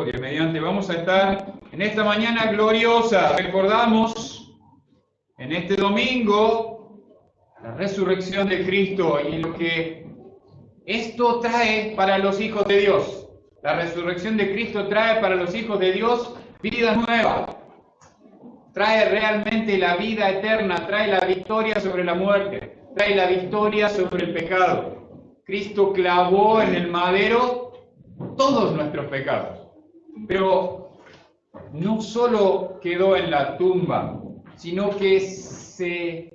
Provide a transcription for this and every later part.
misericordia mediante, vamos a estar en esta mañana gloriosa. Recordamos en este domingo la resurrección de Cristo y lo que esto trae para los hijos de Dios. La resurrección de Cristo trae para los hijos de Dios vida nueva. Trae realmente la vida eterna, trae la victoria sobre la muerte, trae la victoria sobre el pecado. Cristo clavó en el madero todos nuestros pecados. Pero no solo quedó en la tumba, sino que se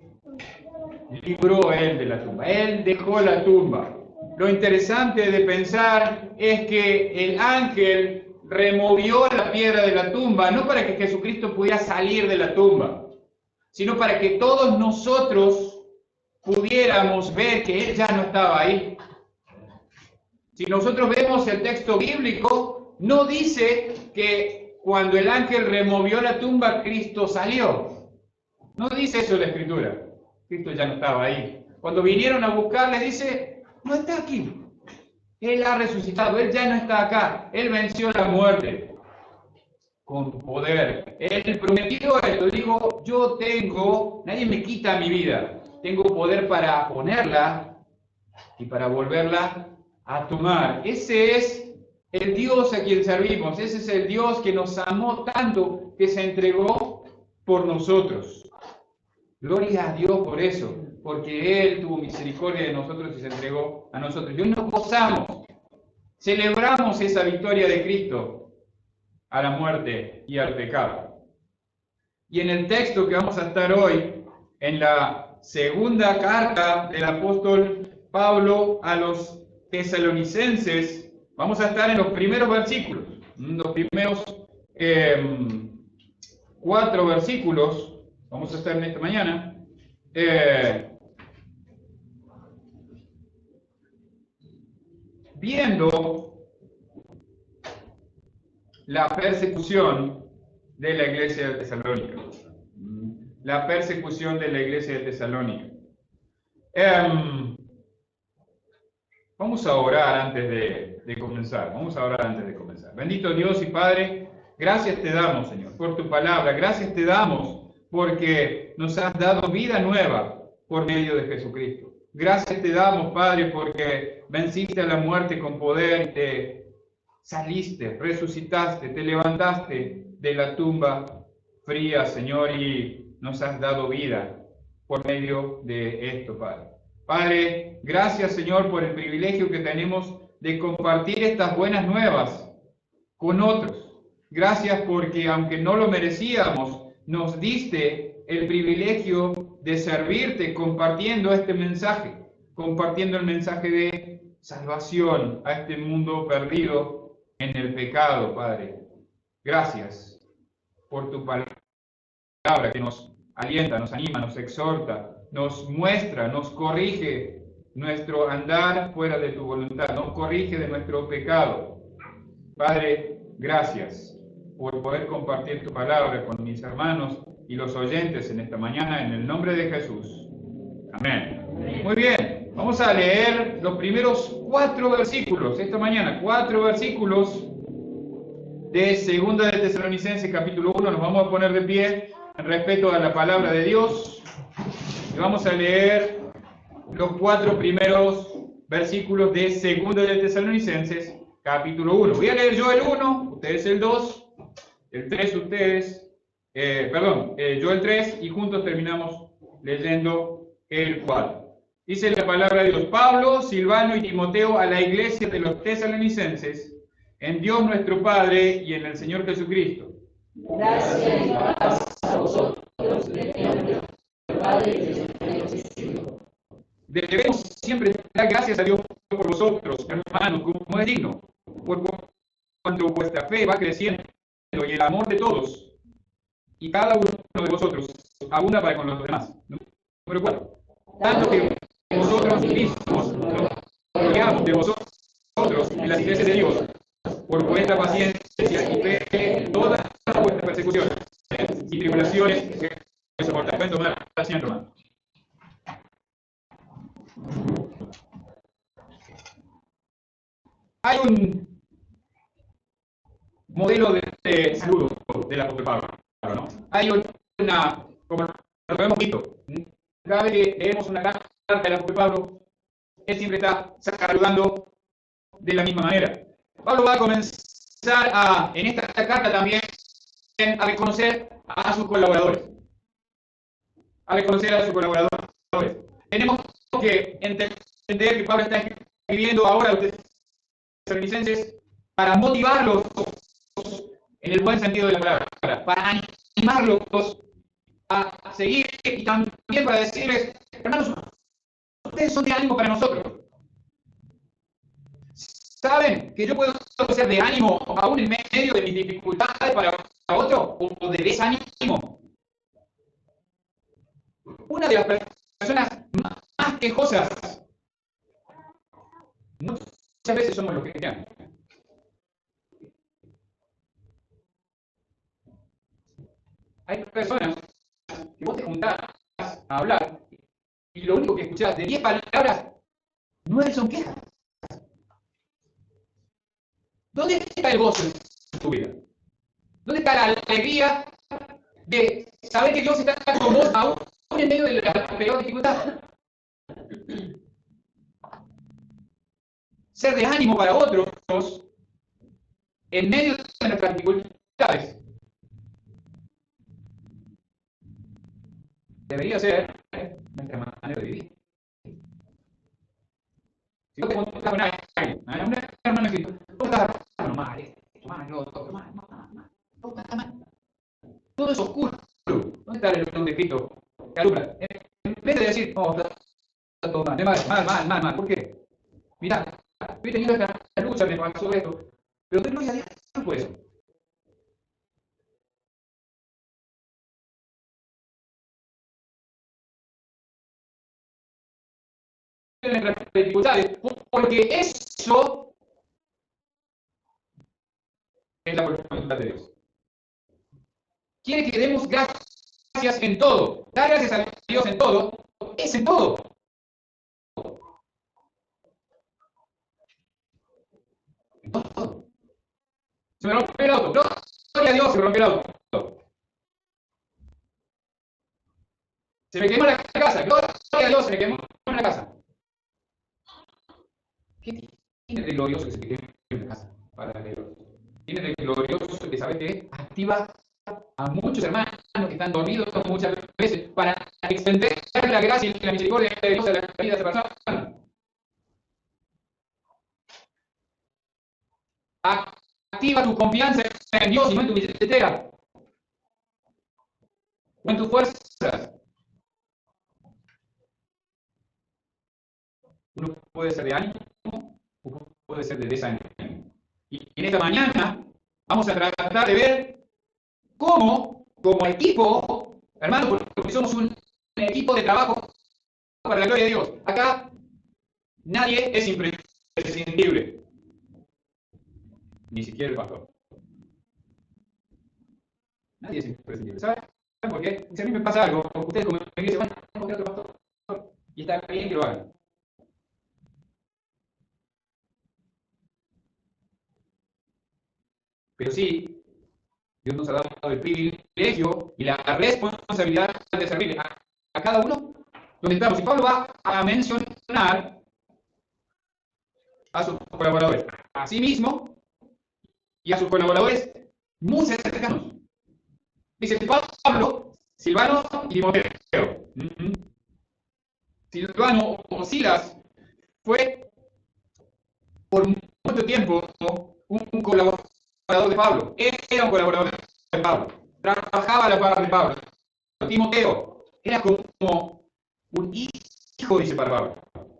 libró Él de la tumba. Él dejó la tumba. Lo interesante de pensar es que el ángel removió la piedra de la tumba, no para que Jesucristo pudiera salir de la tumba, sino para que todos nosotros pudiéramos ver que Él ya no estaba ahí. Si nosotros vemos el texto bíblico, no dice que cuando el ángel removió la tumba, Cristo salió. No dice eso la Escritura. Cristo ya no estaba ahí. Cuando vinieron a buscarle, dice, no está aquí. Él ha resucitado, Él ya no está acá. Él venció la muerte con poder. Él prometió esto, dijo, yo tengo, nadie me quita mi vida. Tengo poder para ponerla y para volverla a tomar. Ese es el Dios a quien servimos. Ese es el Dios que nos amó tanto que se entregó por nosotros. Gloria a Dios por eso, porque Él tuvo misericordia de nosotros y se entregó a nosotros. Y hoy nos gozamos, celebramos esa victoria de Cristo a la muerte y al pecado. Y en el texto que vamos a estar hoy, en la segunda carta del apóstol Pablo a los tesalonicenses, vamos a estar en los primeros versículos, los primeros 4 versículos. Vamos a estar en esta mañana. Viendo la persecución de la iglesia de Tesalónica. La persecución de la iglesia de Tesalónica. Vamos a orar antes de comenzar. Vamos a orar antes de comenzar. Bendito Dios y Padre, gracias te damos, Señor, por tu palabra. Gracias te damos porque nos has dado vida nueva por medio de Jesucristo. Gracias te damos, Padre, porque venciste a la muerte con poder y te saliste, resucitaste, te levantaste de la tumba fría, Señor, y nos has dado vida por medio de esto, Padre. Padre, gracias, Señor, por el privilegio que tenemos de compartir estas buenas nuevas con otros. Gracias porque, aunque no lo merecíamos, nos diste el privilegio de servirte compartiendo este mensaje, compartiendo el mensaje de salvación a este mundo perdido en el pecado, Padre. Gracias por tu palabra que nos alienta, nos anima, nos exhorta, nos muestra, nos corrige nuestro andar fuera de tu voluntad, nos corrige de nuestro pecado. Padre, gracias por poder compartir tu palabra con mis hermanos y los oyentes en esta mañana, en el nombre de Jesús. Amén. Muy bien, vamos a leer los primeros 4 versículos esta mañana, 4 versículos de Segunda de Tesalonicenses, capítulo 1. Nos vamos a poner de pie en respeto a la palabra de Dios y vamos a leer los 4 primeros versículos de Segunda de Tesalonicenses, capítulo 1. Voy a leer yo el 1, ustedes el 2, el 3 ustedes, yo el 3 y juntos terminamos leyendo el 4. Dice la palabra de Dios: Pablo, Silvano y Timoteo a la iglesia de los tesalonicenses, en Dios nuestro Padre y en el Señor Jesucristo. Gracias y paz a vosotros, en el nombre del Padre y del Señor Jesucristo. Debemos siempre dar gracias a Dios por vosotros, hermanos, como es digno, por cuanto vuestra fe va creciendo y el amor de todos, y cada uno de vosotros abunda para con los demás. Número 4. Tanto que vosotros mismos nos rodeamos de vosotros en las iglesias de Dios, por vuestra paciencia y fe en todas vuestras persecuciones y tribulaciones que soportáis. Pueden tomar asiento, hermano. Hay modelo de saludo del apóstol Pablo, ¿no? Hay una, como lo hemos visto, cada vez que leemos una carta del apóstol Pablo, él siempre está saludando de la misma manera. Pablo va a comenzar en esta carta también a reconocer a sus colaboradores. A reconocer a sus colaboradores. Tenemos que entender que Pablo está escribiendo ahora a los tesalonicenses para motivarlos en el buen sentido de la palabra, para animarlos a seguir y también para decirles, hermanos, ustedes son de ánimo para nosotros. Saben que yo puedo ser de ánimo aún en medio de mis dificultades para otro o de desánimo. Una de las personas más quejosas muchas veces somos los cristianos. Hay personas que vos te juntás a hablar y lo único que escuchás de 10 palabras, 9 son quejas. ¿Dónde está el gozo en tu vida? ¿Dónde está la alegría de saber que Dios está con vos aún en medio de la peor dificultad? Ser de ánimo para otros en medio de nuestras dificultades debería ser nuestra manera de vivir. Si vos te contás con alguien, un hermano escrito, ¿cómo estás? Mal, mal. Todo es oscuro. ¿Dónde está el don de Cristo que alumbra? En vez de decir, oh, está todo mal. ¿Por qué? Mirá, estoy teniendo esta lucha, me pasó esto. Pero doy gloria a Dios por eso. En nuestras dificultades, porque eso es la voluntad de Dios. Quiere que demos gracias en todo. Dar gracias a Dios en todo es en todo. En todo. Se me rompió el auto. Gloria a Dios, se me rompió el auto. Se me quemó la casa. Gloria a Dios, se me quemó la casa. ¿Qué tiene de glorioso que se te queme la casa? Para leerlo. Tiene de glorioso que saber que activa a muchos hermanos que están dormidos muchas veces para extender la gracia y la misericordia de Dios a la vida de esa persona. Activa tu confianza en Dios y no en tu billetera o en tus fuerzas. Uno puede ser de ánimo o puede ser de desánimo. Y en esta mañana vamos a tratar de ver cómo, como equipo, hermanos, porque somos un equipo de trabajo para la gloria de Dios. Acá nadie es imprescindible, ni siquiera el pastor. Nadie es imprescindible. ¿Saben por qué? Si a mí me pasa algo, ustedes como iglesia van a encontrar otro pastor y está bien que lo hagan. Pero sí, Dios nos ha dado el privilegio y la responsabilidad de servirle a cada uno donde estamos. Y Pablo va a mencionar a sus colaboradores, a sí mismo y a sus colaboradores muy cercanos. Dice Pablo, Silvano y Timoteo. Silvano o Silas fue por mucho tiempo un colaborador de Pablo. Era un colaborador de Pablo. Trabajaba a la par de Pablo. Timoteo era como un hijo, dice para Pablo.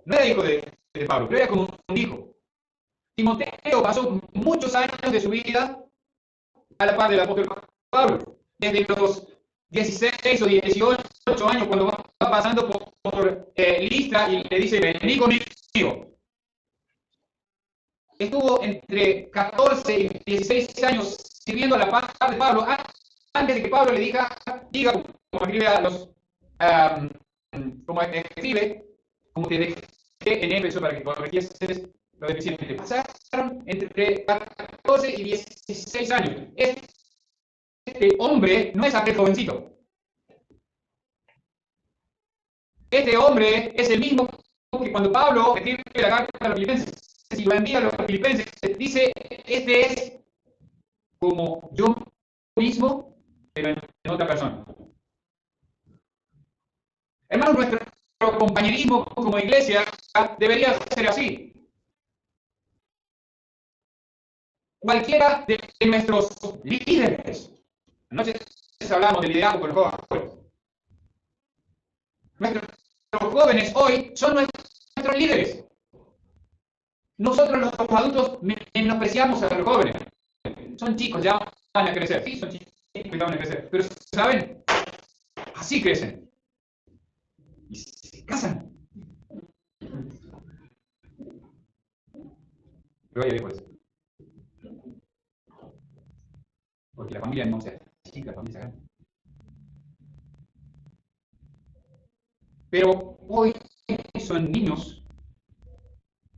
No era hijo de Pablo, pero era como un hijo. Timoteo pasó muchos años de su vida a la par del apóstol Pablo. Desde los 16 o 18 años, cuando va pasando por Listra y le dice, vení conmigo. Estuvo entre 14 y 16 años sirviendo a la par de Pablo, antes de que Pablo le diga como escribe a los, como te dejé en Éfeso para que corrigieses los deficientes, pasaron entre 14 y 16 años. Este hombre no es aquel jovencito. Este hombre es el mismo que cuando Pablo escribe la carta a los filipenses y lo envía a los filipenses, dice, este es como yo mismo, pero en otra persona. Hermanos, nuestro compañerismo como iglesia debería ser así. Cualquiera de nuestros líderes, anoche hablamos de liderazgo con los jóvenes. Nuestros jóvenes hoy son nuestros líderes. Nosotros los adultos menospreciamos a los jóvenes. Son chicos, ya van a crecer. Sí, son chicos, ya van a crecer. Pero, ¿saben? Así crecen. Y se casan. Gloria a Dios por eso. Porque la familia no se hace chica, la familia se grande. Pero hoy son niños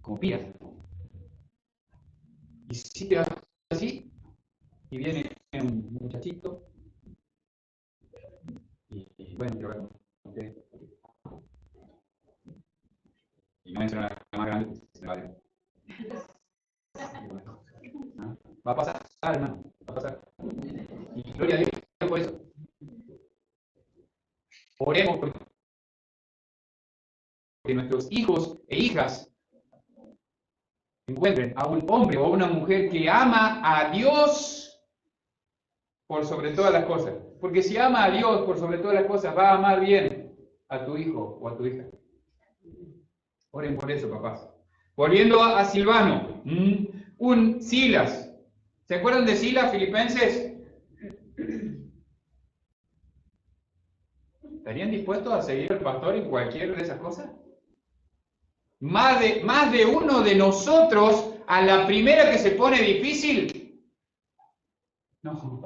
como pías. Y si te vas así, y viene un muchachito, y bueno, yo voy a contar. Y no menciona la más grande, se va a ir. Va a pasar, hermano, va a pasar. Y gloria a Dios por eso. Oremos porque nuestros hijos e hijas encuentren a un hombre o a una mujer que ama a Dios por sobre todas las cosas. Porque si ama a Dios por sobre todas las cosas, va a amar bien a tu hijo o a tu hija. Oren por eso, papás. Volviendo a Silvano, un Silas. ¿Se acuerdan de Silas, Filipenses? ¿Estarían dispuestos a seguir al pastor en cualquiera de esas cosas? Más de uno de nosotros, a la primera que se pone difícil, no,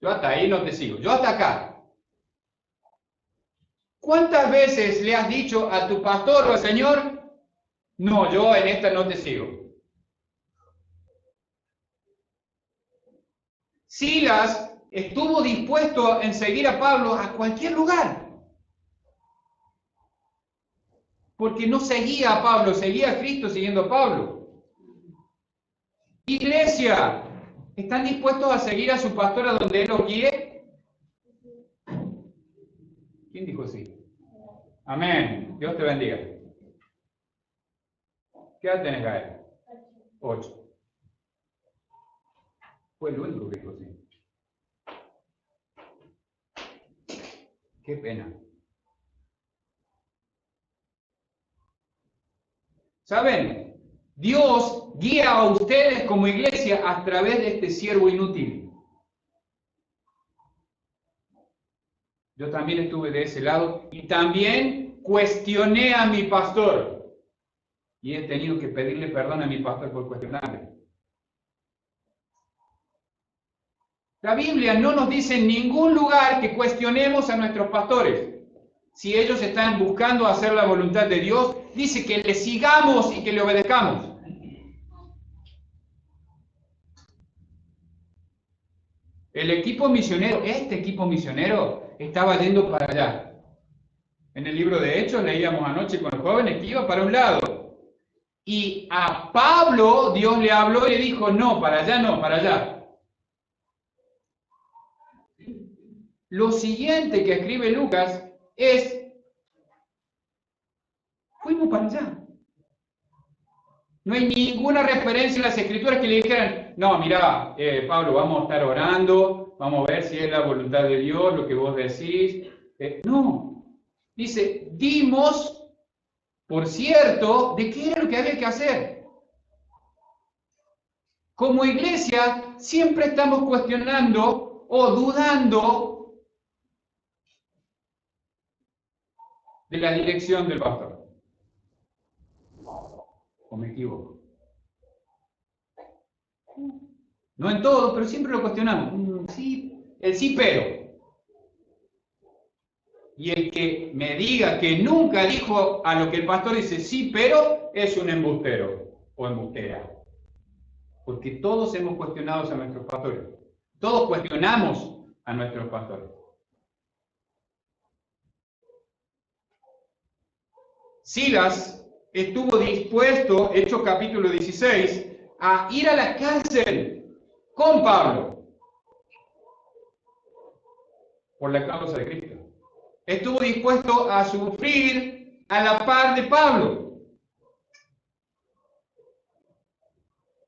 yo hasta ahí no te sigo, yo hasta acá. ¿Cuántas veces le has dicho a tu pastor o al Señor, no, yo en esta no te sigo? Silas estuvo dispuesto en seguir a Pablo a cualquier lugar. Porque no seguía a Pablo, seguía a Cristo siguiendo a Pablo. Iglesia, ¿están dispuestos a seguir a su pastor a donde él los guíe? ¿Quién dijo sí? Amén. Dios te bendiga. ¿Qué edad tenés, Gael? 8. Fue el único que dijo sí. Qué pena. ¿Saben? Dios guía a ustedes como iglesia a través de este siervo inútil. Yo también estuve de ese lado y también cuestioné a mi pastor. Y he tenido que pedirle perdón a mi pastor por cuestionarle. La Biblia no nos dice en ningún lugar que cuestionemos a nuestros pastores. Si ellos están buscando hacer la voluntad de Dios, dice que le sigamos y que le obedezcamos. El equipo misionero, este equipo misionero, estaba yendo para allá. En el libro de Hechos leíamos anoche con los jóvenes que iba para un lado. Y a Pablo Dios le habló y le dijo, no, para allá no, para allá. Lo siguiente que escribe Lucas es, fuimos para allá. No hay ninguna referencia en las escrituras que le dijeran, no, mira, Pablo, vamos a estar orando, vamos a ver si es la voluntad de Dios, lo que vos decís. No, dice, dimos, por cierto, de qué era lo que había que hacer. Como iglesia, siempre estamos cuestionando o dudando de la dirección del pastor. ¿O me equivoco? No en todo, pero siempre lo cuestionamos. Sí, el sí, pero. Y el que me diga que nunca dijo a lo que el pastor dice sí, pero, es un embustero. o embustera? Porque todos hemos cuestionado a nuestros pastores. Todos cuestionamos a nuestros pastores. Silas estuvo dispuesto, Hechos capítulo 16, a ir a la cárcel con Pablo por la causa de Cristo. Estuvo dispuesto a sufrir a la par de Pablo.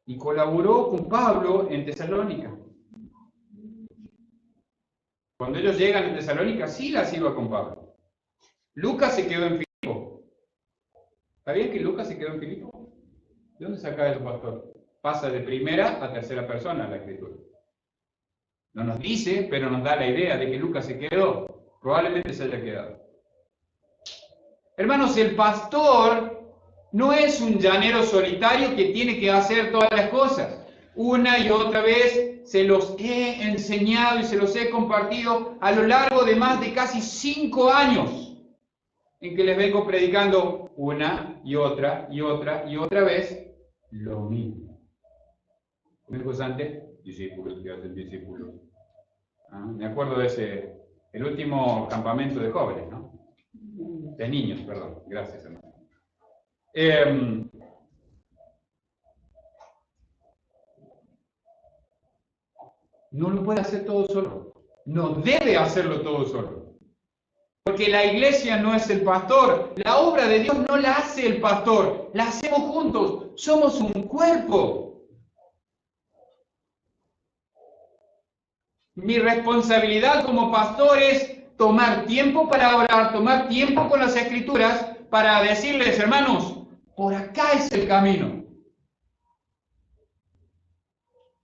Y colaboró con Pablo en Tesalónica. Cuando ellos llegan a Tesalónica, Silas iba con Pablo. Lucas se quedó en Filipo. ¿Sabían que Lucas se quedó en Filipo? ¿De dónde saca eso, pastor? Pasa de primera a tercera persona la escritura. No nos dice, pero nos da la idea de que Lucas se quedó. Probablemente se haya quedado. Hermanos, el pastor no es un llanero solitario que tiene que hacer todas las cosas. Una y otra vez se los he enseñado y se los he compartido a lo largo de más de casi 5 años en que les vengo predicando una y otra y otra y otra vez lo mismo. ¿Me dijo antes? Discípulos que hacen discípulos. Me acuerdo de el último campamento de jóvenes, ¿no? De niños, perdón. Gracias, hermano. No lo puede hacer todo solo. No debe hacerlo todo solo. Porque la iglesia no es el pastor. La obra de Dios no la hace el pastor. La hacemos juntos. Somos un cuerpo. Mi responsabilidad como pastor es tomar tiempo para orar, tomar tiempo con las escrituras para decirles, hermanos, por acá es el camino.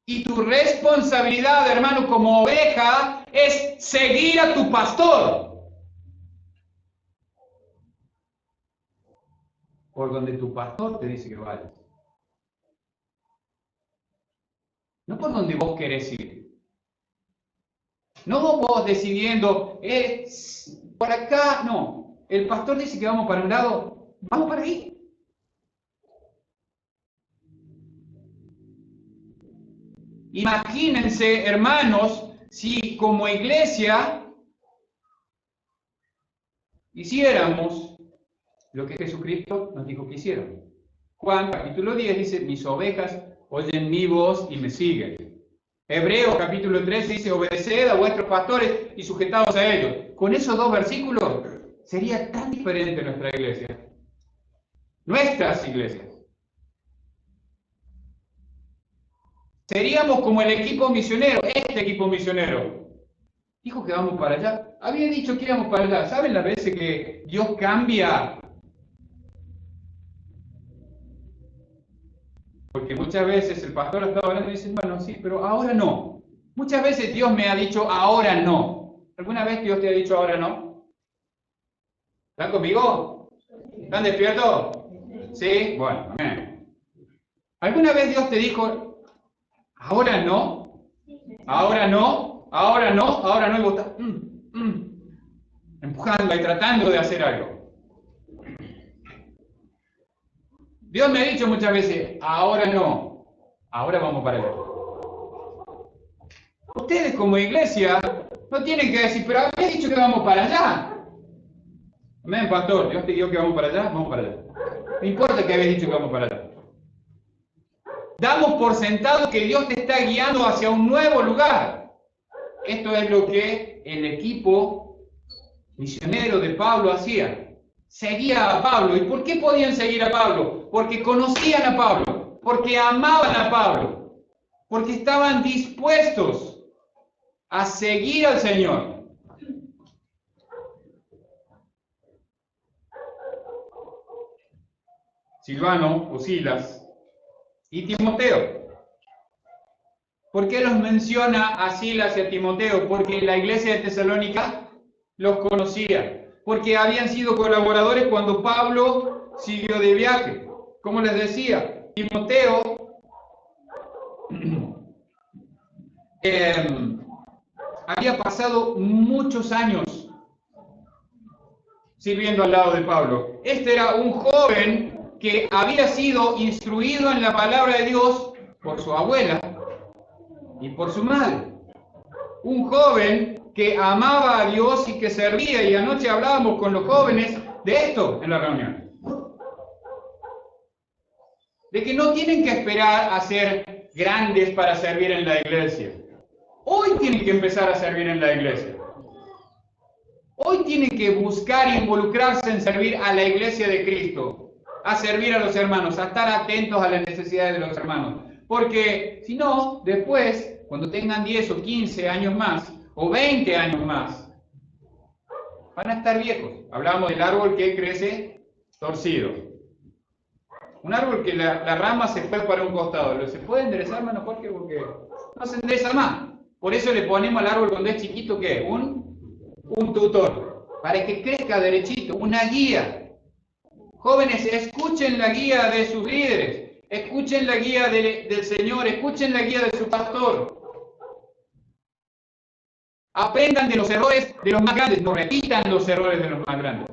Y tu responsabilidad, hermano, como oveja, es seguir a tu pastor. Por donde tu pastor te dice que vayas. No por donde vos querés ir. No vos decidiendo, por acá, no. El pastor dice que vamos para un lado, vamos para ahí. Imagínense, hermanos, si como iglesia hiciéramos lo que Jesucristo nos dijo que hiciéramos. Juan capítulo 10 dice, mis ovejas oyen mi voz y me siguen. Hebreos capítulo 13 dice, obedeced a vuestros pastores y sujetaos a ellos. Con esos 2 versículos sería tan diferente nuestra iglesia. Nuestras iglesias. Seríamos como el equipo misionero, este equipo misionero. Dijo que vamos para allá. Había dicho que íbamos para allá. ¿Saben las veces que Dios cambia? Porque muchas veces el pastor está hablando y dice, bueno, sí, pero ahora no. Muchas veces Dios me ha dicho, ahora no. ¿Alguna vez Dios te ha dicho, ahora no? ¿Están conmigo? ¿Están despiertos? ¿Sí? Bueno, amén. ¿Alguna vez Dios te dijo, ahora no? ¿Ahora no? ¿Ahora no? ¿Ahora no? Y vos estás empujando y tratando de hacer algo. Dios me ha dicho muchas veces, ahora no, ahora vamos para allá. Ustedes como iglesia no tienen que decir, pero había dicho que vamos para allá. Amén, pastor, Dios te dijo que vamos para allá, vamos para allá. No importa que habías dicho que vamos para allá. Damos por sentado que Dios te está guiando hacia un nuevo lugar. Esto es lo que el equipo misionero de Pablo hacía. Seguía a Pablo. ¿Y por qué podían seguir a Pablo? Porque conocían a Pablo, porque amaban a Pablo, porque estaban dispuestos a seguir al Señor. Silvano o Silas y Timoteo. ¿Por qué los menciona a Silas y a Timoteo? Porque la iglesia de Tesalónica los conocía. Porque habían sido colaboradores cuando Pablo siguió de viaje. Como les decía, Timoteo había pasado muchos años sirviendo al lado de Pablo. Este era un joven que había sido instruido en la palabra de Dios por su abuela y por su madre. Un joven que amaba a Dios y que servía, y anoche hablábamos con los jóvenes de esto en la reunión. De que no tienen que esperar a ser grandes para servir en la iglesia. Hoy tienen que empezar a servir en la iglesia. Hoy tienen que buscar y involucrarse en servir a la iglesia de Cristo, a servir a los hermanos, a estar atentos a las necesidades de los hermanos. Porque si no, después, cuando tengan 10 o 15 años más, o 20 años más, van a estar viejos. Hablábamos del árbol que crece torcido. Un árbol que la rama se fue para un costado. ¿Se puede enderezar, hermano Jorge? Porque no se endereza más. Por eso le ponemos al árbol cuando es chiquito, ¿qué? Un tutor, para que crezca derechito, una guía. Jóvenes, escuchen la guía de sus líderes, escuchen la guía del Señor, escuchen la guía de su pastor. Aprendan de los errores de los más grandes, no repitan los errores de los más grandes.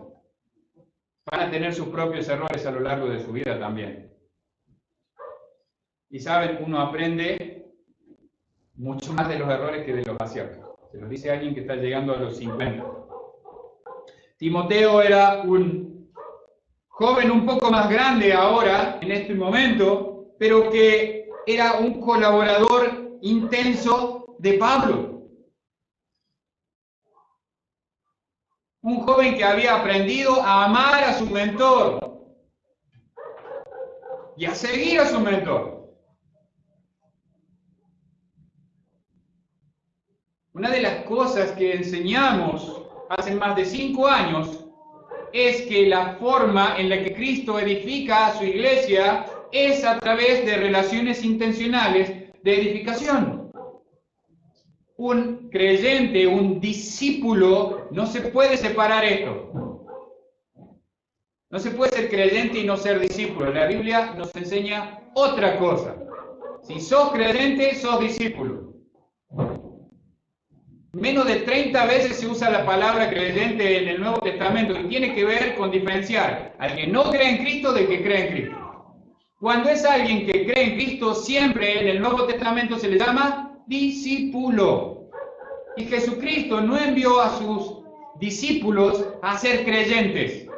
Van a tener sus propios errores a lo largo de su vida también. Y saben, uno aprende mucho más de los errores que de los aciertos. Se lo dice alguien que está llegando a los 50. Timoteo era un joven un poco más grande ahora, en este momento, pero que era un colaborador intenso de Pablo. Un joven que había aprendido a amar a su mentor y a seguir a su mentor. Una de las cosas que enseñamos hace más de 5 años es que la forma en la que Cristo edifica a su iglesia es a través de relaciones intencionales de edificación. Un creyente, un discípulo, no se puede separar esto. No se puede ser creyente y no ser discípulo. La Biblia nos enseña otra cosa. Si sos creyente, sos discípulo. Menos de 30 veces se usa la palabra creyente en el Nuevo Testamento y tiene que ver con diferenciar al que no cree en Cristo del que cree en Cristo. Cuando es alguien que cree en Cristo, siempre en el Nuevo Testamento se le llama discípulo. Y Jesucristo no envió a sus discípulos a ser creyentes.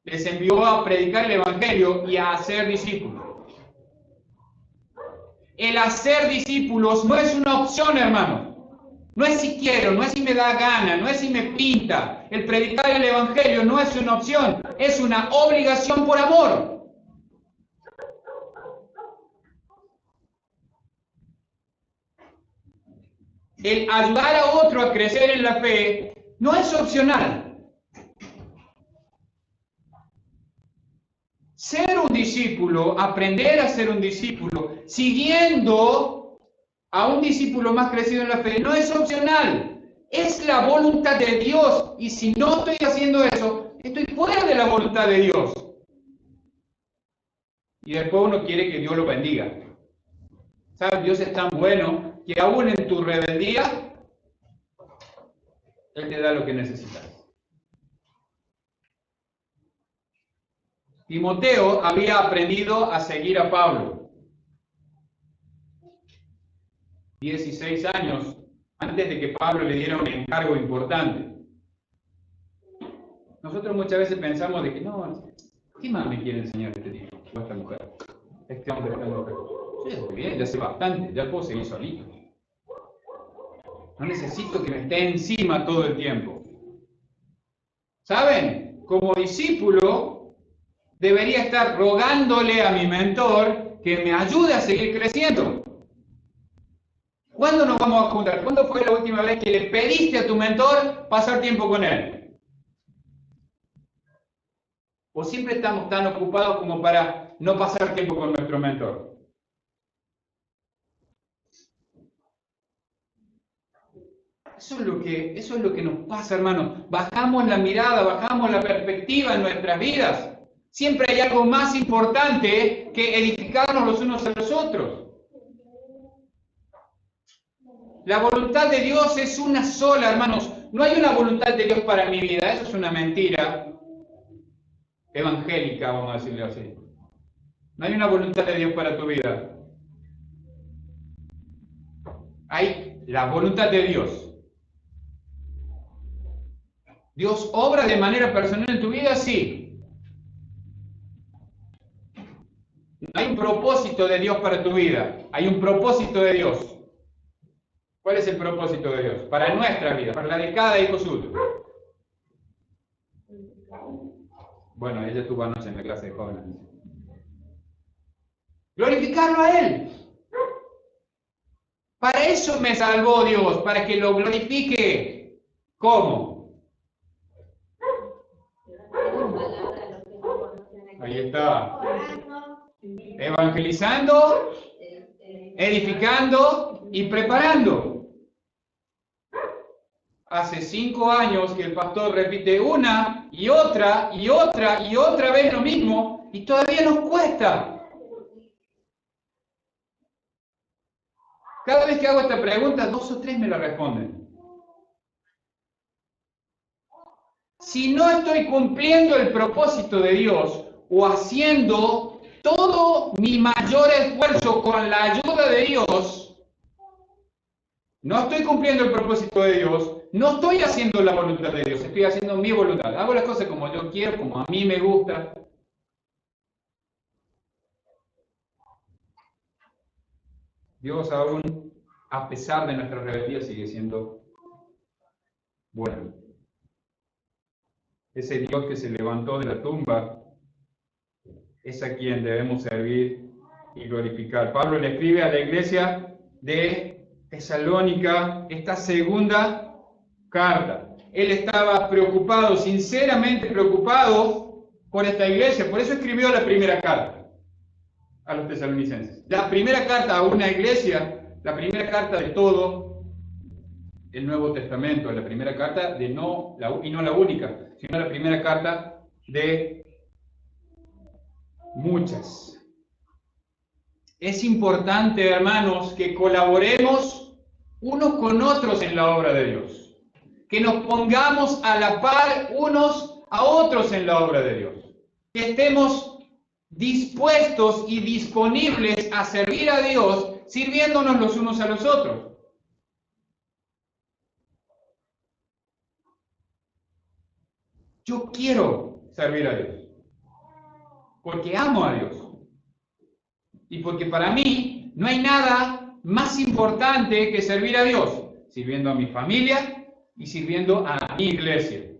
Les envió a predicar el Evangelio y a ser discípulos. El hacer discípulos no es una opción, hermano. No es si quiero, no es si me da gana, no es si me pinta. El predicar el Evangelio no es una opción, es una obligación por amor. El ayudar a otro a crecer en la fe no es opcional. Ser un discípulo, aprender a ser un discípulo, siguiendo a un discípulo más crecido en la fe, no es opcional. Es la voluntad de Dios. Y si no estoy haciendo eso, estoy fuera de la voluntad de Dios. Y después uno quiere que Dios lo bendiga. ¿Sabes? Dios es tan bueno que aún en tu rebeldía, Él te da lo que necesitas. Timoteo había aprendido a seguir a Pablo. 16 años antes de que Pablo le diera un encargo importante. Nosotros muchas veces pensamos de que no, ¿qué más me quiere enseñar este tipo o esta mujer? Este hombre, esta mujer. Yo ya estoy bien, ya sé bastante, ya puedo seguir solito. No necesito que me esté encima todo el tiempo. ¿Saben? Como discípulo, debería estar rogándole a mi mentor que me ayude a seguir creciendo. ¿Cuándo nos vamos a juntar? ¿Cuándo fue la última vez que le pediste a tu mentor pasar tiempo con él? ¿O siempre estamos tan ocupados como para no pasar tiempo con nuestro mentor? Eso es lo que nos pasa, hermano. Bajamos la mirada, bajamos la perspectiva en nuestras vidas. Siempre hay algo más importante que edificarnos los unos a los otros. La voluntad de Dios es una sola, hermanos. No hay una voluntad de Dios para mi vida. Eso es una mentira evangélica, vamos a decirlo así. No hay una voluntad de Dios para tu vida. Hay la voluntad de Dios. ¿Dios obra de manera personal en tu vida? Sí. No hay un propósito de Dios para tu vida. Hay un propósito de Dios. ¿Cuál es el propósito de Dios? Para nuestra vida, para la de cada hijo suyo. Bueno, ella estuvo anoche en la clase de jóvenes. Glorificarlo a Él. Para eso me salvó Dios, para que lo glorifique. ¿Cómo? Ahí está. Evangelizando, edificando y preparando. Hace 5 años que el pastor repite una y otra y otra y otra vez lo mismo y todavía nos cuesta. Cada vez que hago esta pregunta, 2 o 3 me la responden. Si no estoy cumpliendo el propósito de Dios o haciendo todo mi mayor esfuerzo con la ayuda de Dios, no estoy cumpliendo el propósito de Dios, no estoy haciendo la voluntad de Dios, estoy haciendo mi voluntad. Hago las cosas como yo quiero, como a mí me gusta. Dios aún, a pesar de nuestra rebeldía, sigue siendo bueno. Ese Dios que se levantó de la tumba es a quien debemos servir y glorificar. Pablo le escribe a la iglesia de Tesalónica esta segunda carta. Él estaba preocupado, sinceramente preocupado por esta iglesia. Por eso escribió la primera carta a los tesalonicenses. La primera carta a una iglesia, la primera carta de todo el Nuevo Testamento, la primera carta de y no la única, sino la primera carta de muchas. Es importante, hermanos, que colaboremos unos con otros en la obra de Dios, que nos pongamos a la par unos a otros en la obra de Dios, que estemos dispuestos y disponibles a servir a Dios, sirviéndonos los unos a los otros. Yo quiero servir a Dios, porque amo a Dios. Y porque para mí no hay nada más importante que servir a Dios, sirviendo a mi familia y sirviendo a mi iglesia.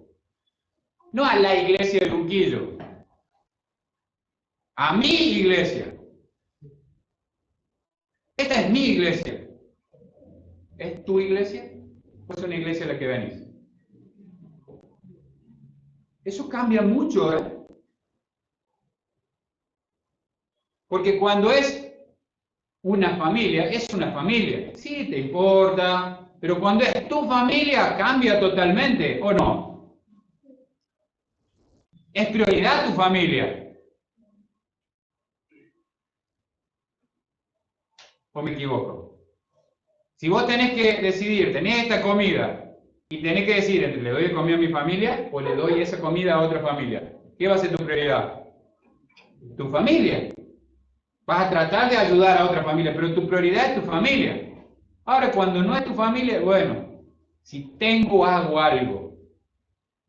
No a la iglesia de Luquillo, a mi iglesia. Esta es mi iglesia. ¿Es tu iglesia? ¿O es una iglesia a la que venís? Eso cambia mucho, ¿eh? Porque cuando es una familia, es una familia. Sí, te importa, pero cuando es tu familia, cambia totalmente, ¿o no? ¿Es prioridad tu familia? ¿O me equivoco? Si vos tenés que decidir, tenés esta comida, y tenés que decir entre le doy comida a mi familia o le doy esa comida a otra familia, ¿qué va a ser tu prioridad? Tu familia. Vas a tratar de ayudar a otra familia, pero tu prioridad es tu familia. Ahora, cuando no es tu familia, bueno, si tengo, hago algo.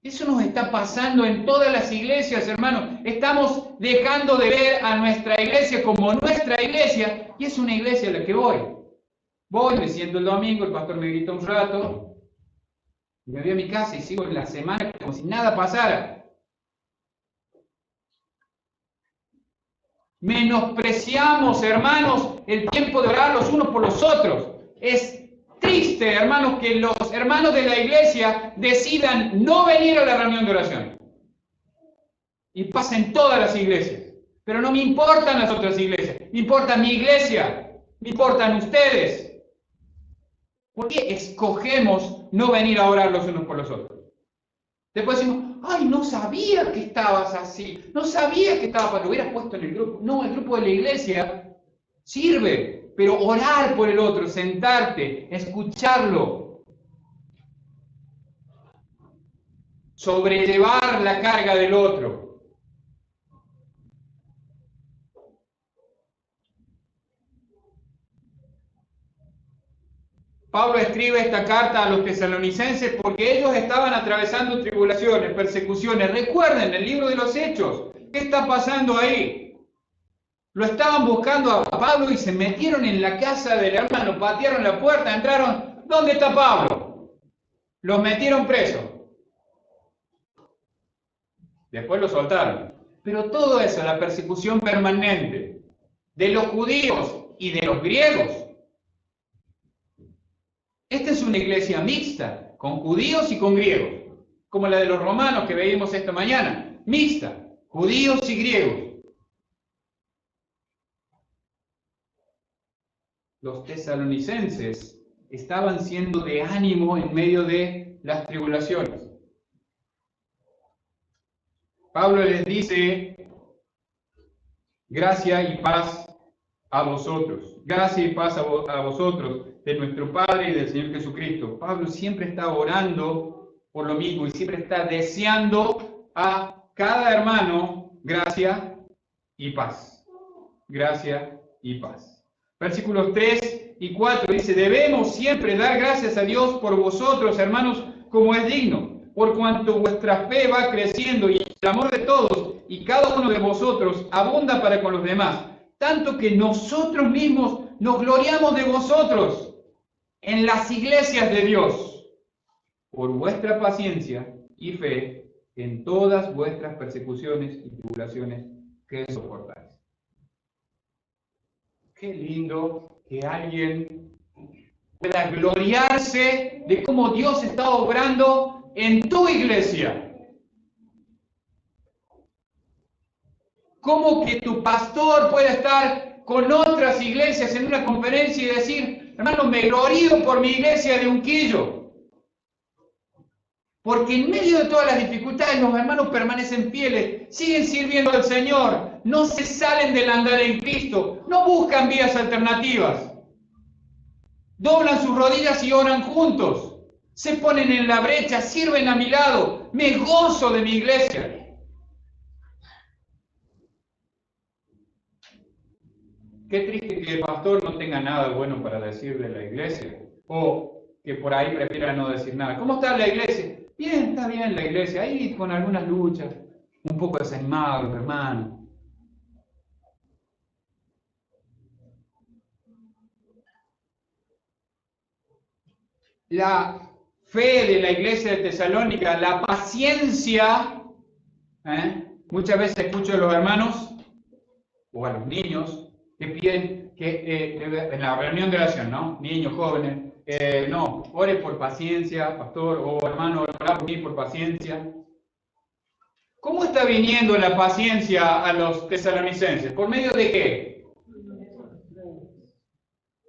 Eso nos está pasando en todas las iglesias, hermanos. Estamos dejando de ver a nuestra iglesia como nuestra iglesia, y es una iglesia a la que voy. Voy, me siento el domingo, el pastor me grita un rato, me voy a mi casa y sigo en la semana como si nada pasara. Menospreciamos, hermanos, el tiempo de orar los unos por los otros. Es triste, hermanos, que los hermanos de la iglesia decidan no venir a la reunión de oración. Y pasa en todas las iglesias. Pero no me importan las otras iglesias. Me importa mi iglesia. Me importan ustedes. ¿Por qué escogemos no venir a orar los unos por los otros? Después decimos, ay, no sabía que estabas así, no sabía que estabas, lo hubieras puesto en el grupo. No, el grupo de la iglesia sirve, pero orar por el otro, sentarte, escucharlo, sobrellevar la carga del otro. Pablo escribe esta carta a los tesalonicenses porque ellos estaban atravesando tribulaciones, persecuciones. Recuerden el libro de los Hechos. ¿Qué está pasando ahí? Lo estaban buscando a Pablo y se metieron en la casa del hermano, patearon la puerta, entraron. ¿Dónde está Pablo? Los metieron presos. Después lo soltaron. Pero todo eso, la persecución permanente de los judíos y de los griegos. Esta es una iglesia mixta, con judíos y con griegos, como la de los romanos que veíamos esta mañana. Mixta, judíos y griegos. Los tesalonicenses estaban siendo de ánimo en medio de las tribulaciones. Pablo les dice, gracia y paz a vosotros. Gracia y paz a vosotros, de nuestro Padre y del Señor Jesucristo. Pablo siempre está orando por lo mismo y siempre está deseando a cada hermano gracia y paz. Gracia y paz. Versículos 3 y 4 dice, debemos siempre dar gracias a Dios por vosotros, hermanos, como es digno, por cuanto vuestra fe va creciendo y el amor de todos y cada uno de vosotros abunda para con los demás, tanto que nosotros mismos nos gloriamos de vosotros en las iglesias de Dios, por vuestra paciencia y fe en todas vuestras persecuciones y tribulaciones que soportáis. Qué lindo que alguien pueda gloriarse de cómo Dios está obrando en tu iglesia. Cómo que tu pastor puede estar con otras iglesias en una conferencia y decir, hermano, me glorío por mi iglesia de Unquillo. Porque en medio de todas las dificultades los hermanos permanecen fieles, siguen sirviendo al Señor, no se salen del andar en Cristo, no buscan vías alternativas. Doblan sus rodillas y oran juntos, se ponen en la brecha, sirven a mi lado, me gozo de mi iglesia. Qué triste que el pastor no tenga nada bueno para decir de la iglesia, o que por ahí prefiera no decir nada. ¿Cómo está la iglesia? Bien, está bien la iglesia, ahí con algunas luchas, un poco desanimados, hermano. La fe de la iglesia de Tesalónica, la paciencia, muchas veces escucho a los hermanos o a los niños que piden que en la reunión de oración, ¿no? Niños, jóvenes, no, ore por paciencia, pastor, o hermano, ore por mí por paciencia. ¿Cómo está viniendo la paciencia a los tesalonicenses? ¿Por medio de qué?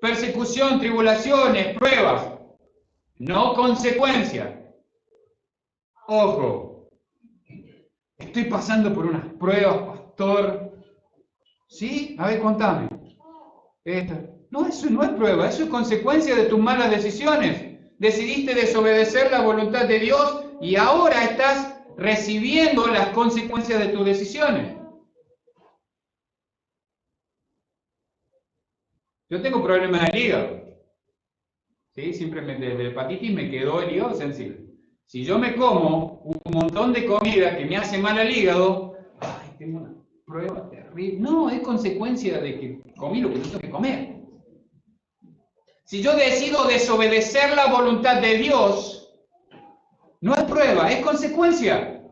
Persecución, tribulaciones, pruebas, no consecuencias. Ojo, estoy pasando por unas pruebas, pastor. ¿Sí? A ver, contame. No, eso no es prueba, eso es consecuencia de tus malas decisiones. Decidiste desobedecer la voluntad de Dios y ahora estás recibiendo las consecuencias de tus decisiones. Yo tengo problemas del hígado. ¿Sí? Siempre de hepatitis me quedó el hígado sensible. Si yo me como un montón de comida que me hace mal al hígado, ay, tengo una prueba terrible. No, es consecuencia de que comí lo que tengo que comer. Si yo decido desobedecer la voluntad de Dios, no es prueba, es consecuencia.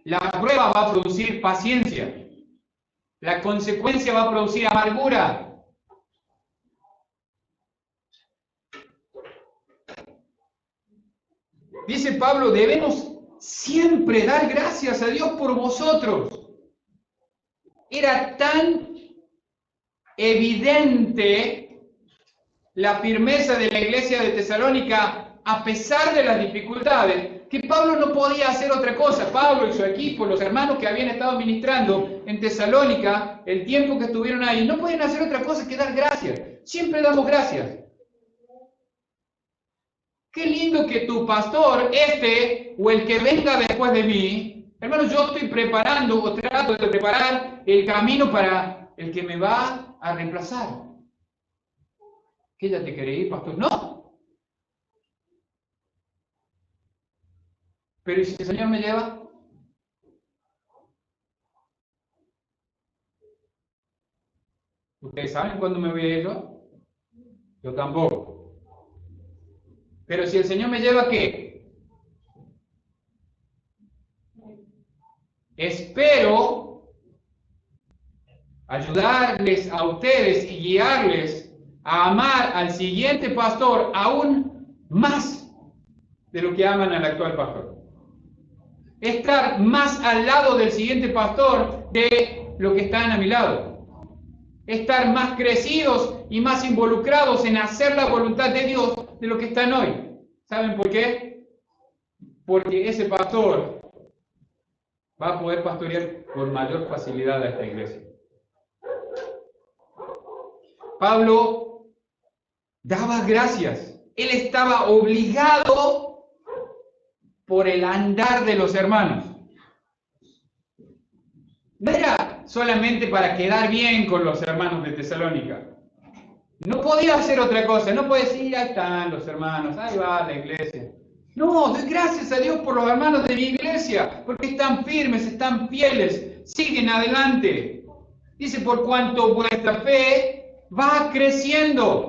La prueba va a producir paciencia. La consecuencia va a producir amargura. Dice Pablo, debemos siempre dar gracias a Dios por vosotros. Era tan evidente la firmeza de la iglesia de Tesalónica a pesar de las dificultades, que Pablo no podía hacer otra cosa. Pablo y su equipo, los hermanos que habían estado ministrando en Tesalónica, el tiempo que estuvieron ahí, no podían hacer otra cosa que dar gracias. Siempre damos gracias. Qué lindo que tu pastor, o el que venga después de mí, hermano, yo estoy preparando o trato de preparar el camino para el que me va a reemplazar. ¿Qué ya te querés ir, pastor? No. Pero ¿y si el Señor me lleva? ¿Ustedes saben cuándo me voy a ir yo? Yo tampoco. Pero si el Señor me lleva, ¿qué? Espero ayudarles a ustedes y guiarles a amar al siguiente pastor aún más de lo que aman al actual pastor. Estar más al lado del siguiente pastor de lo que están a mi lado. Estar más crecidos y más involucrados en hacer la voluntad de Dios de lo que están hoy. ¿Saben por qué? Porque ese pastor va a poder pastorear con mayor facilidad a esta iglesia. Pablo daba gracias. Él estaba obligado por el andar de los hermanos. No era solamente para quedar bien con los hermanos de Tesalónica. No podía hacer otra cosa. No podía decir, ahí están los hermanos, ahí va la iglesia. No, doy gracias a Dios por los hermanos de mi iglesia, porque están firmes, están fieles, siguen adelante. Dice, por cuanto vuestra fe va creciendo.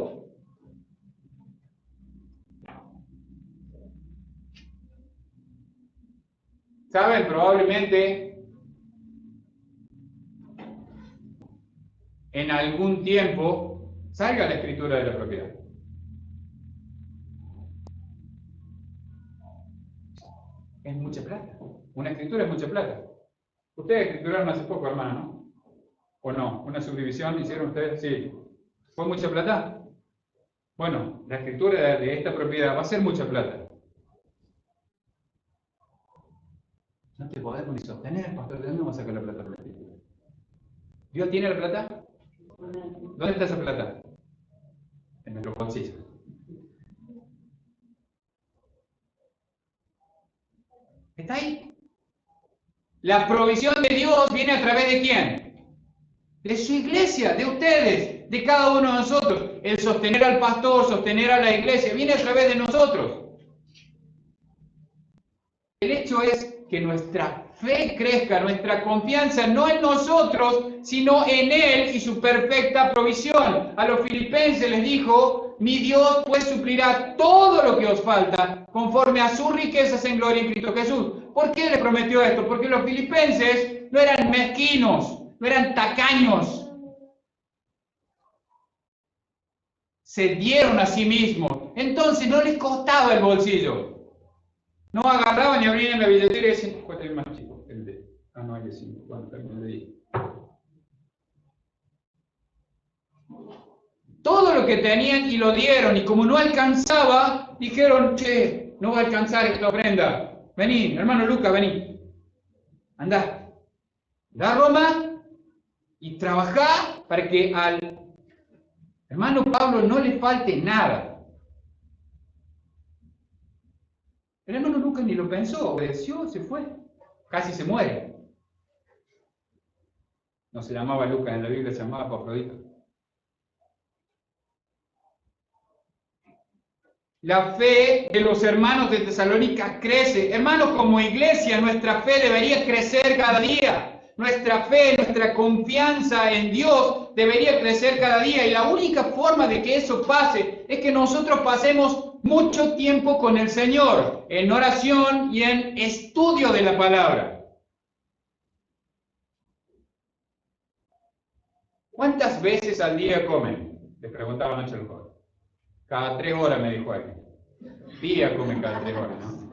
¿Saben? Probablemente en algún tiempo salga la escritura de la propiedad. Es mucha plata. Una escritura es mucha plata. Ustedes escrituraron hace poco, hermano, ¿no? ¿O no? ¿Una subdivisión hicieron ustedes? Sí. ¿Fue mucha plata? Bueno, la escritura de esta propiedad va a ser mucha plata. No te podemos ni sostener, pastor. ¿De dónde vamos a sacar la plata por la escritura? ¿Dios tiene la plata? ¿Dónde está esa plata? En nuestros bolsillos. ¿Está ahí? La provisión de Dios viene a través de ¿quién? De su iglesia, de ustedes, de cada uno de nosotros. El sostener al pastor, sostener a la iglesia, viene a través de nosotros. El hecho es que nuestra fe crezca, nuestra confianza no en nosotros, sino en Él y su perfecta provisión. A los filipenses les dijo, mi Dios pues suplirá todo lo que os falta, conforme a sus riquezas en gloria en Cristo Jesús. ¿Por qué le prometió esto? Porque los filipenses no eran mezquinos, no eran tacaños. Se dieron a sí mismos. Entonces no les costaba el bolsillo. No agarraban y abrían la billetera y decían, ¿cuál es el más chico? El de. Ah, no, el de 5. Bueno, también el de 10. Todo lo que tenían y lo dieron, y como no alcanzaba, dijeron, che, no va a alcanzar esta ofrenda. Vení, hermano Lucas, vení. Andá. Andá a Roma y trabajá para que al hermano Pablo no le falte nada. El hermano Lucas ni lo pensó, obedeció, se fue. Casi se muere. No se llamaba Lucas, en la Biblia se llamaba Epafrodito. La fe de los hermanos de Tesalónica crece. Hermanos, como iglesia, nuestra fe debería crecer cada día. Nuestra fe, nuestra confianza en Dios debería crecer cada día. Y la única forma de que eso pase es que nosotros pasemos mucho tiempo con el Señor, en oración y en estudio de la palabra. ¿Cuántas veces al día comen? Les preguntaba anoche el joven. Cada 3 horas, me dijo él. Día comen cada 3 horas, ¿no?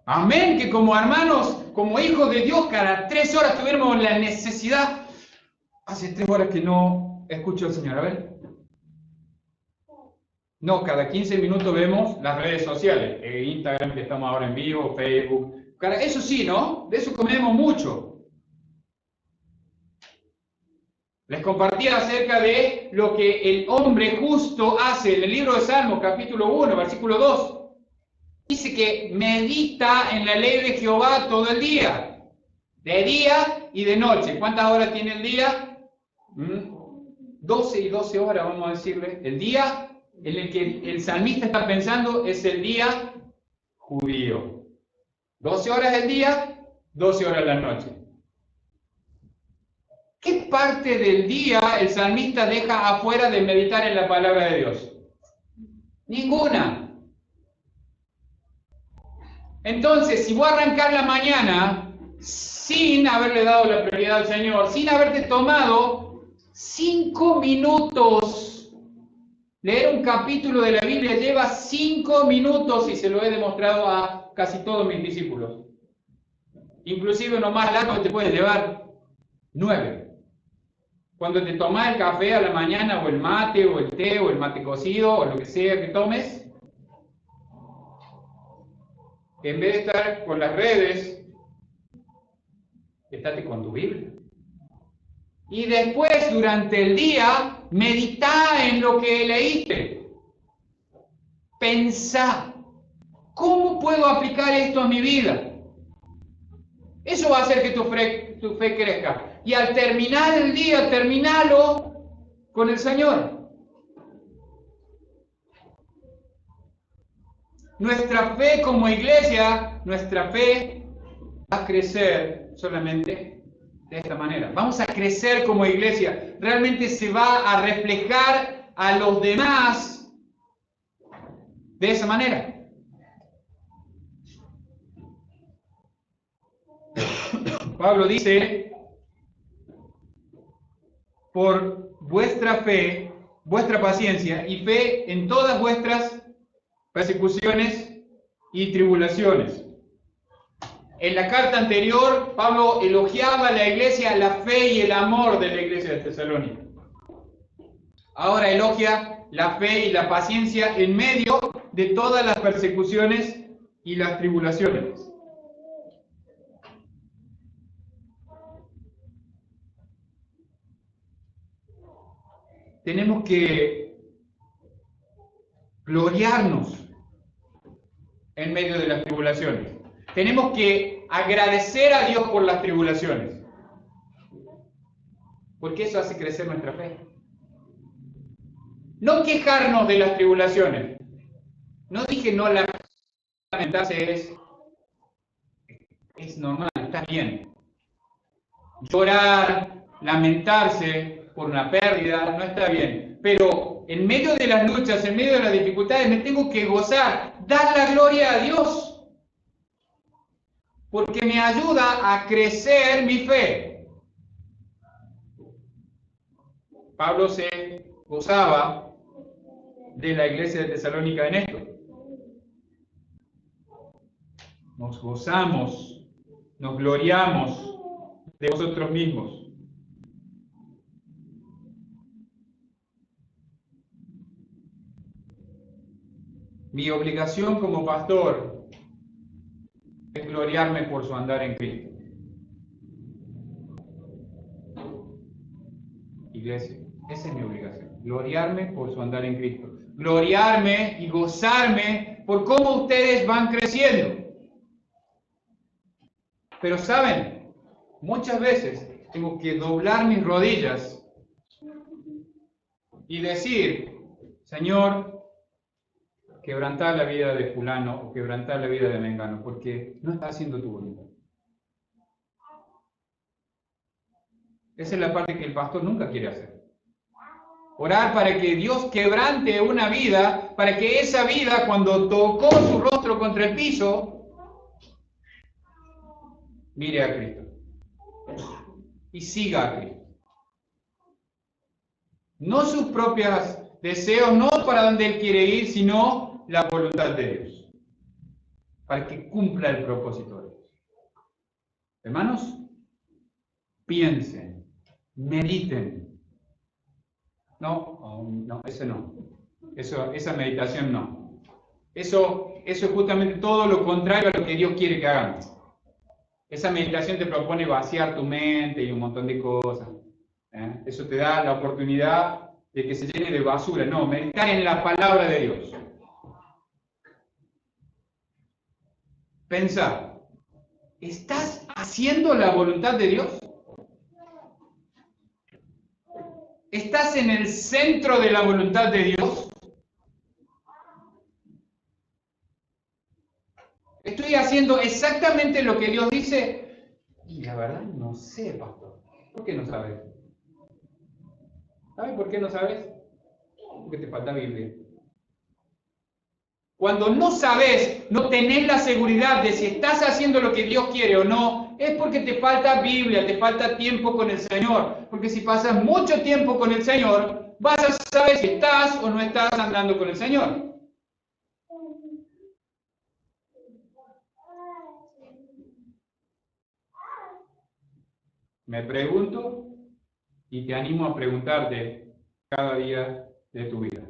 Amén, que como hermanos, como hijos de Dios, cada 3 horas tuviéramos la necesidad. Hace 3 horas que no escucho al Señor, a ver. No, cada 15 minutos vemos las redes sociales, Instagram, que estamos ahora en vivo, Facebook. Eso sí, ¿no? De eso comemos mucho. Les compartía acerca de lo que el hombre justo hace en el libro de Salmos, capítulo 1, versículo 2. Dice que medita en la ley de Jehová todo el día, de día y de noche. ¿Cuántas horas tiene el día? 12 y 12 horas, vamos a decirle. El día en el que el salmista está pensando es el día judío. 12 horas el día, 12 horas la noche. ¿Qué parte del día el salmista deja afuera de meditar en la palabra de Dios? Ninguna. Entonces, si voy a arrancar la mañana sin haberle dado la prioridad al Señor, sin haberte tomado 5 minutos, leer un capítulo de la Biblia lleva 5 minutos y se lo he demostrado a casi todos mis discípulos. Inclusive uno más largo te puede llevar 9. Cuando te tomas el café a la mañana, o el mate, o el té, o el mate cocido, o lo que sea que tomes, en vez de estar con las redes, estate con tu Biblia. Y después, durante el día, medita en lo que leíste. Pensá, ¿cómo puedo aplicar esto a mi vida? Eso va a hacer que tu fe crezca. Y al terminar el día, terminalo con el Señor. Nuestra fe como iglesia, nuestra fe va a crecer solamente de esta manera. Vamos a crecer como iglesia. Realmente se va a reflejar a los demás de esa manera. Pablo dice, por vuestra fe, vuestra paciencia y fe en todas vuestras persecuciones y tribulaciones. En la carta anterior, Pablo elogiaba a la iglesia, la fe y el amor de la iglesia de Tesalónica. Ahora elogia la fe y la paciencia en medio de todas las persecuciones y las tribulaciones. Tenemos que gloriarnos en medio de las tribulaciones. Tenemos que agradecer a Dios por las tribulaciones, porque eso hace crecer nuestra fe. No quejarnos de las tribulaciones. No dije no lamentarse, es normal, está bien. Llorar, lamentarse por una pérdida, no está bien. Pero en medio de las luchas, en medio de las dificultades, me tengo que gozar, dar la gloria a Dios, porque me ayuda a crecer mi fe. Pablo se gozaba de la iglesia de Tesalónica en esto. Nos gozamos, nos gloriamos de vosotros mismos. Mi obligación como pastor es gloriarme por su andar en Cristo. Iglesia, esa es mi obligación. Gloriarme por su andar en Cristo. Gloriarme y gozarme por cómo ustedes van creciendo. Pero saben, muchas veces tengo que doblar mis rodillas y decir, Señor, quebrantar la vida de fulano o quebrantar la vida de mengano, porque no está haciendo tu voluntad. Esa es la parte que el pastor nunca quiere hacer. Orar para que Dios quebrante una vida, para que esa vida, cuando tocó su rostro contra el piso, mire a Cristo y siga a Cristo. No sus propios deseos, no para donde Él quiere ir, sino la voluntad de Dios, para que cumpla el propósito de Dios. Hermanos, piensen, mediten. No, eso no. Esa meditación no. Eso es justamente todo lo contrario a lo que Dios quiere que hagamos. Esa meditación te propone vaciar tu mente y un montón de cosas. Eso te da la oportunidad de que se llene de basura. No, meditar en la palabra de Dios. Pensar, ¿estás haciendo la voluntad de Dios? ¿Estás en el centro de la voluntad de Dios? ¿Estoy haciendo exactamente lo que Dios dice? Y la verdad no sé, pastor. ¿Por qué no sabes? ¿Sabes por qué no sabes? Porque te falta Biblia. Cuando no sabes, no tenés la seguridad de si estás haciendo lo que Dios quiere o no, es porque te falta Biblia, te falta tiempo con el Señor. Porque si pasas mucho tiempo con el Señor, vas a saber si estás o no estás andando con el Señor. Me pregunto y te animo a preguntarte cada día de tu vida.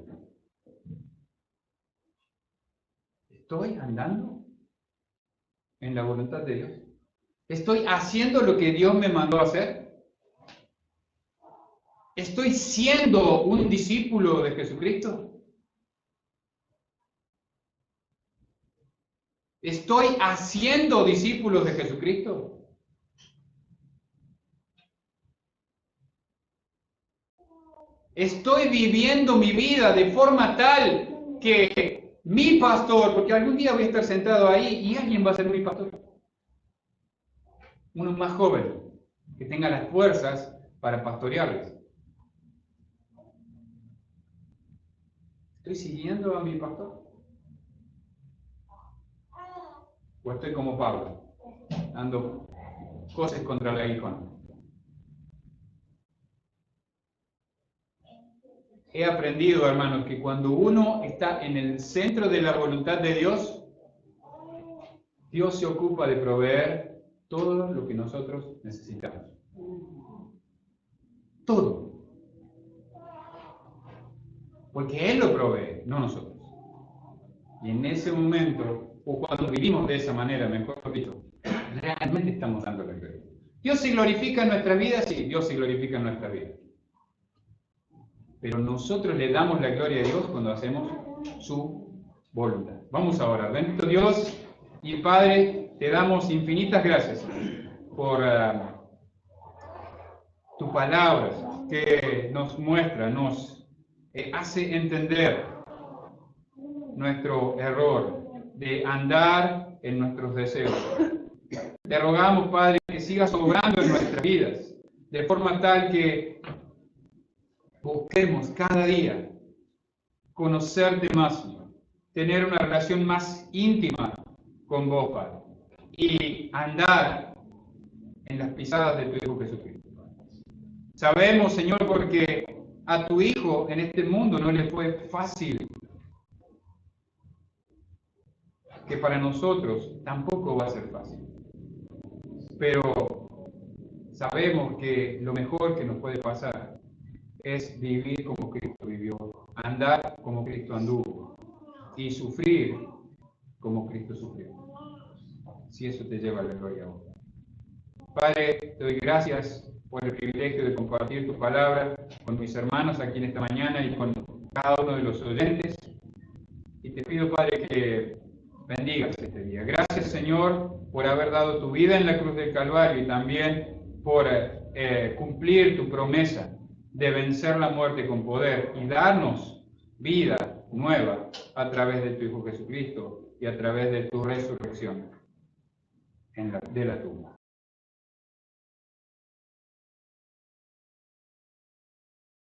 ¿Estoy andando en la voluntad de Dios? ¿Estoy haciendo lo que Dios me mandó a hacer? ¿Estoy siendo un discípulo de Jesucristo? ¿Estoy haciendo discípulos de Jesucristo? ¿Estoy viviendo mi vida de forma tal que mi pastor, porque algún día voy a estar sentado ahí y alguien va a ser mi pastor? Uno más joven, que tenga las fuerzas para pastorearles. ¿Estoy siguiendo a mi pastor? ¿O estoy como Pablo, dando cosas contra el aguijón? He aprendido, hermanos, que cuando uno está en el centro de la voluntad de Dios, Dios se ocupa de proveer todo lo que nosotros necesitamos. Todo. Porque Él lo provee, no nosotros. Y en ese momento, o cuando vivimos de esa manera, mejor dicho, realmente estamos dando la gloria. ¿Dios se glorifica en nuestra vida? Sí, Dios se glorifica en nuestra vida. Pero nosotros le damos la gloria a Dios cuando hacemos su voluntad. Vamos a orar. Bendito Dios y Padre, te damos infinitas gracias por tu palabra que nos muestra, nos hace entender nuestro error de andar en nuestros deseos. Te rogamos, Padre, que sigas obrando en nuestras vidas, de forma tal que busquemos cada día conocerte más, Señor, tener una relación más íntima con vos, Padre, y andar en las pisadas de tu Hijo Jesucristo. Sabemos, Señor, porque a tu Hijo en este mundo no le fue fácil, que para nosotros tampoco va a ser fácil. Pero sabemos que lo mejor que nos puede pasar es vivir como Cristo vivió, andar como Cristo anduvo y sufrir como Cristo sufrió. Si eso te lleva a la gloria a vos. Padre, te doy gracias por el privilegio de compartir tu palabra con mis hermanos aquí en esta mañana y con cada uno de los oyentes. Y te pido, Padre, que bendigas este día. Gracias, Señor, por haber dado tu vida en la cruz del Calvario y también por cumplir tu promesa de vencer la muerte con poder y darnos vida nueva a través de tu Hijo Jesucristo y a través de tu resurrección de la tumba.